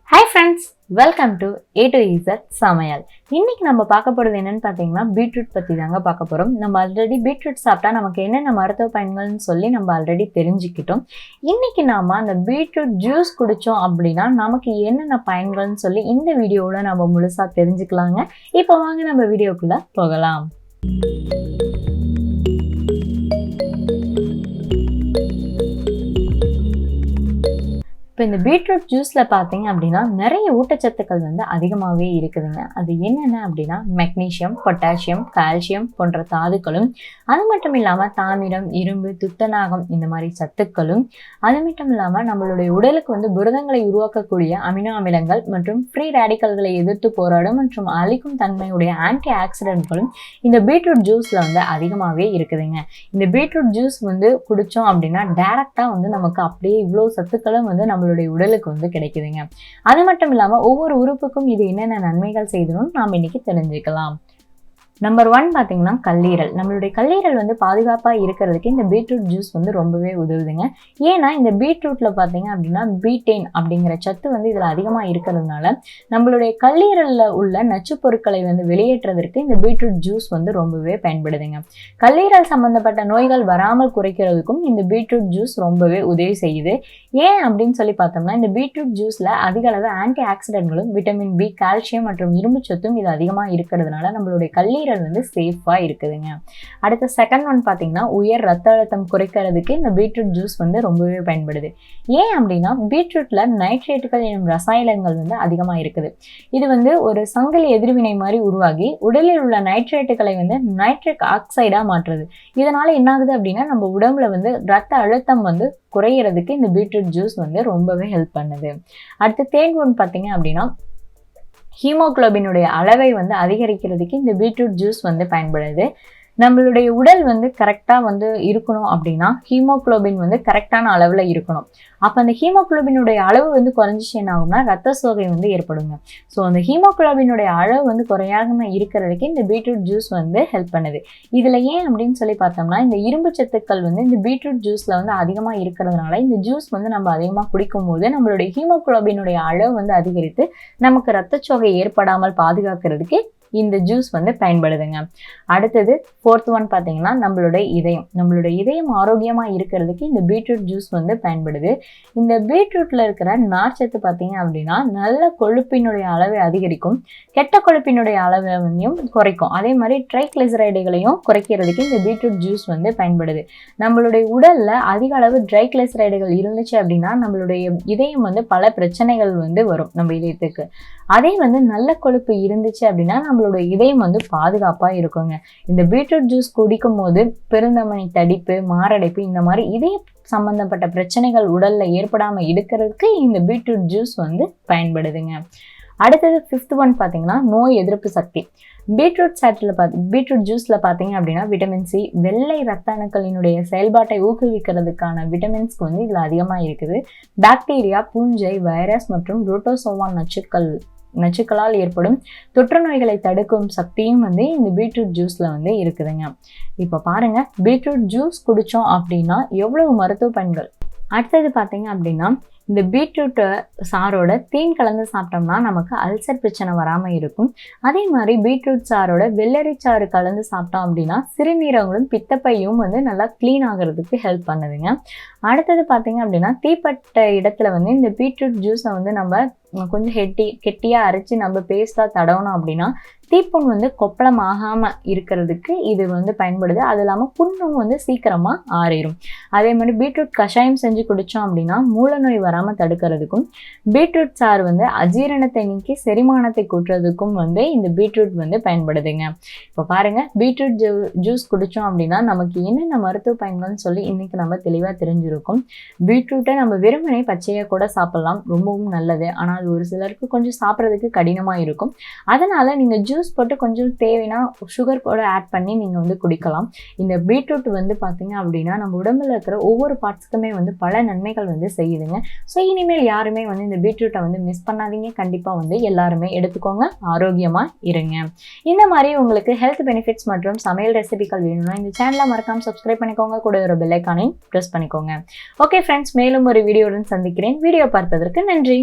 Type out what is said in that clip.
Hi friends, welcome to AtoZ Samayal. இன்னைக்கு நம்ம பார்க்க போறது என்னன்னு பாத்தீங்கன்னா பீட்ரூட் பத்தி தாங்க பார்க்க போறோம். நம்ம ஆல்ரெடி பீட்ரூட் சாப்பிட்டா நமக்கு என்னென்ன மருத்துவ பயன்கள்னு சொல்லி நம்ம ஆல்ரெடி தெரிஞ்சுக்கிட்டோம். இன்னைக்கு நாம அந்த பீட்ரூட் ஜூஸ் குடிச்சோம் அப்படின்னா நமக்கு என்னென்ன பயன்கள்னு சொல்லி இந்த வீடியோல நம்ம முழுசா தெரிஞ்சுக்கலாங்க. இப்போ வாங்க நம்ம வீடியோக்குள்ள போகலாம். இப்போ இந்த பீட்ரூட் ஜூஸில் பார்த்தீங்க அப்படின்னா நிறைய ஊட்டச்சத்துக்கள் அதிகமாகவே இருக்குதுங்க. அது என்னென்ன அப்படின்னா மெக்னீஷியம், பொட்டாசியம், கால்சியம் போன்ற தாதுக்களும், அது மட்டும் இல்லாமல் தாமிரம், இரும்பு, துத்தநாகம் இந்த மாதிரி சத்துக்களும், அது மட்டும் இல்லாமல் நம்மளுடைய உடலுக்கு புரதங்களை உருவாக்கக்கூடிய அமினோ அமிலங்கள் மற்றும் ஃப்ரீ ரேடிக்கல்களை எதிர்த்து போராடும் மற்றும் அழிக்கும் தன்மையுடைய ஆன்டி ஆக்சிடென்ட்களும் இந்த பீட்ரூட் ஜூஸில் அதிகமாகவே இருக்குதுங்க. இந்த பீட்ரூட் ஜூஸ் குடித்தோம் அப்படின்னா டேரெக்டாக நமக்கு அப்படியே இவ்வளோ சத்துக்களும் நம்மளுடைய உடலுக்கு கிடைக்குதுங்க. அது மட்டும் இல்லாம ஒவ்வொரு உறுப்புக்கும் இது என்னென்ன நன்மைகள் செய்யணும்னு நாம இன்னைக்கு தெரிஞ்சுக்கலாம். நம்பர் 1 பார்த்தீங்கன்னா கல்லீரல். நம்மளுடைய கல்லீரல் பாதுகாப்பாக இருக்கிறதுக்கு இந்த பீட்ரூட் ஜூஸ் ரொம்பவே உதவுதுங்க. ஏன்னா இந்த பீட்ரூட்ல பார்த்தீங்க அப்படின்னா பீட்டேன் அப்படிங்கிற சத்து இதில் அதிகமாக இருக்கிறதுனால நம்மளுடைய கல்லீரலில் உள்ள நச்சு பொருட்களை வெளியேற்றுவதற்கு இந்த பீட்ரூட் ஜூஸ் ரொம்பவே பயன்படுதுங்க. கல்லீரல் சம்பந்தப்பட்ட நோய்கள் வராமல் குறைக்கிறதுக்கும் இந்த பீட்ரூட் ஜூஸ் ரொம்பவே உதவி செய்யுது. ஏன் அப்படின்னு சொல்லி பார்த்தோம்னா இந்த பீட்ரூட் ஜூஸ்ல அதிக அளவு ஆன்டி ஆக்சிடென்ட்களும், விட்டமின் பி, கால்சியம் மற்றும் இரும்பு சத்தும் இது அதிகமாக இருக்கிறதுனால நம்மளுடைய கல்லீரல் சேஃபா இருக்குதுங்க. அடுத்த செகண்ட் ஒன் பாத்தீங்கன்னா உயர் ரத்த அழுத்தம் குறைக்கிறதுக்கு இந்த பீட்ரூட் ஜூஸ் ரொம்பவே பயன்படுது. ஏன் அப்படின்னா பீட்ரூட்ல நைட்ரேட்டுகள் எனும் ரசாயனங்கள் அதிகமா இருக்குது. இது ஒரு சங்கிலி எதிர்வினை மாதிரி உருவாகி உடலில் உள்ள நைட்ரேட்டுகளை நைட்ரிக் ஆக்சைடா மாற்றுது. இதனால என்ன ஆகுது அப்படின்னா நம்ம உடம்புல ரத்த அழுத்தம் குறையிறதுக்கு இந்த பீட்ரூட் ஜூஸ் ரொம்பவே ஹெல்ப் பண்ணுது. அடுத்து தேர்ட் ஒன் பாத்தீங்க அப்படின்னா ஹீமோகுளோபினுடைய அளவை அதிகரிக்கிறதுக்கு இந்த பீட்ரூட் ஜூஸ் பயன்படுது. நம்மளுடைய உடல் கரெக்டாக இருக்கணும் அப்படின்னா ஹீமோகுளோபின் கரெக்டான அளவில் இருக்கணும். அப்போ அந்த ஹீமோகுளோபினுடைய அளவு குறைஞ்சிச்சு என்ன ஆகும்னா ரத்த சோகை ஏற்படுங்க. ஸோ அந்த ஹீமோகுளோபினுடைய அளவு குறையாம இருக்கிறதுக்கு இந்த பீட்ரூட் ஜூஸ் ஹெல்ப் பண்ணுது. இதில் ஏன் அப்படின்னு சொல்லி பார்த்தோம்னா இந்த இரும்பு சத்துக்கள் இந்த பீட்ரூட் ஜூஸில் அதிகமாக இருக்கிறதுனால இந்த ஜூஸ் நம்ம அதிகமாக குடிக்கும் போது நம்மளுடைய ஹீமோகுளோபினுடைய அளவு அதிகரித்து நமக்கு ரத்த சோகை ஏற்படாமல் பாதுகாக்கிறதுக்கு இந்த ஜூஸ் பயன்படுதுங்க. அடுத்தது ஃபோர்த் ஒன் பார்த்தீங்கன்னா நம்மளுடைய இதயம் ஆரோக்கியமாக இருக்கிறதுக்கு இந்த பீட்ரூட் ஜூஸ் பயன்படுது. இந்த பீட்ரூட்ல இருக்கிற நார்ச்சத்து பார்த்தீங்க அப்படின்னா நல்ல கொழுப்பினுடைய அளவை அதிகரிக்கும், கெட்ட கொழுப்பினுடைய அளவையும் குறைக்கும். அதே மாதிரி ட்ரைக்ளிசரைடுகளையும் குறைக்கிறதுக்கு இந்த பீட்ரூட் ஜூஸ் பயன்படுது. நம்மளுடைய உடல்ல அதிக அளவு ட்ரைக்ளிசரைடுகள் இருந்துச்சு அப்படின்னா நம்மளுடைய இதயம் பல பிரச்சனைகள் வரும் நம்ம இதயத்துக்கு. அதே நல்ல கொழுப்பு இருந்துச்சு அப்படின்னா நம்மளுடைய இதயம் பாதுகாப்பா இருக்குங்க. இந்த பீட்ரூட் ஜூஸ் குடிக்கும் போது பெருந்தமனி தடிப்பு, மாரடைப்பு இந்த மாதிரி இதய சம்பந்தப்பட்ட பிரச்சனைகள் உடல்ல ஏற்படாம இருக்கிறதுக்கு இந்த பீட்ரூட் ஜூஸ் பயன்படுதுங்க. அடுத்தது 5th ஒன் பார்த்தீங்கன்னா நோய் எதிர்ப்பு சக்தி. பீட்ரூட் ஜூஸ்ல பார்த்தீங்க அப்படின்னா விட்டமின் சி, வெள்ளை ரத்த அணுக்களினுடைய செயல்பாட்டை ஊக்குவிக்கிறதுக்கான விட்டமின்ஸ் இதுல அதிகமா இருக்குது. பாக்டீரியா, பூஞ்சை, வைரஸ் மற்றும் புரோட்டோசோவா நச்சுக்களால் ஏற்படும் தொற்று நோய்களை தடுக்கும் சக்தியும் இந்த பீட்ரூட் ஜூஸ்ல இருக்குதுங்க. இப்போ பாருங்க பீட்ரூட் ஜூஸ் குடிச்சோம் அப்படின்னா எவ்வளவு மருத்துவ பயன்கள். அடுத்தது பார்த்தீங்க அப்படின்னா இந்த பீட்ரூட் சாரோட தேன் கலந்து சாப்பிட்டோம்னா நமக்கு அல்சர் பிரச்சனை வராமல் இருக்கும். அதே மாதிரி பீட்ரூட் சாரோட வெள்ளரி சாறு கலந்து சாப்பிட்டோம் அப்படின்னா சிறுநீரகங்களும் பித்தப்பையும் நல்லா க்ளீன் ஆகிறதுக்கு ஹெல்ப் பண்ணுதுங்க. அடுத்தது பார்த்தீங்க அப்படின்னா தீப்பட்ட இடத்துல இந்த பீட்ரூட் ஜூஸை நம்ம கொஞ்சம் கெட்டியாக அரைச்சி நம்ம பேஸ்ட்டாக தடவணும் அப்படின்னா தீப்புண் கொப்பளம் ஆகாமல் இருக்கிறதுக்கு இது பயன்படுது. அது இல்லாமல் புண்ணும் சீக்கிரமாக ஆறிடும். அதே மாதிரி பீட்ரூட் கஷாயம் செஞ்சு குடித்தோம் அப்படின்னா மூல நோய் வராமல் தடுக்கிறதுக்கும், பீட்ரூட் சாறு அஜீரணத்தை நீக்கி செரிமானத்தை கூட்டுறதுக்கும் இந்த பீட்ரூட் பயன்படுதுங்க. இப்போ பாருங்க பீட்ரூட் ஜூஸ் குடித்தோம் அப்படின்னா நமக்கு என்னென்ன மருத்துவ பயன்கள்னு சொல்லி இன்னைக்கு நம்ம தெளிவாக தெரிஞ்சிருக்கோம். பீட்ரூட்டை நம்ம வெறுமனே பச்சையாக கூட சாப்பிடலாம், ரொம்பவும் நல்லது. ஆனால் அது ஒரு சிலருக்கு கொஞ்சம் சாப்பிட்றதுக்கு கடினமாக இருக்கும். அதனால நீங்கள் ஜூஸ் போட்டு கொஞ்சம் தேவைன்னா சுகர் கூட ஆட் பண்ணி நீங்கள் குடிக்கலாம். இந்த பீட்ரூட் பார்த்தீங்க அப்படின்னா நம்ம உடம்புல இருக்கிற ஒவ்வொரு பார்ட்ஸுக்குமே பல நன்மைகள் செய்யுதுங்க. ஸோ இனிமேல் யாருமே இந்த பீட்ரூட்டை மிஸ் பண்ணாதீங்க. கண்டிப்பாக எல்லாருமே எடுத்துக்கோங்க, ஆரோக்கியமாக இருங்க. இந்த மாதிரி உங்களுக்கு ஹெல்த் பெனிஃபிட்ஸ் மற்றும் சமையல் ரெசிபிகள் வேணும்னா இந்த சேனலை மறக்காம சப்ஸ்கிரைப் பண்ணிக்கோங்க, கூட ஒரு பெல் ஐகானையும் ப்ரெஸ் பண்ணிக்கோங்க. ஓகே ஃப்ரெண்ட்ஸ், மேலும் ஒரு வீடியோவுடன் சந்திக்கிறேன். வீடியோ பார்த்ததற்கு நன்றி.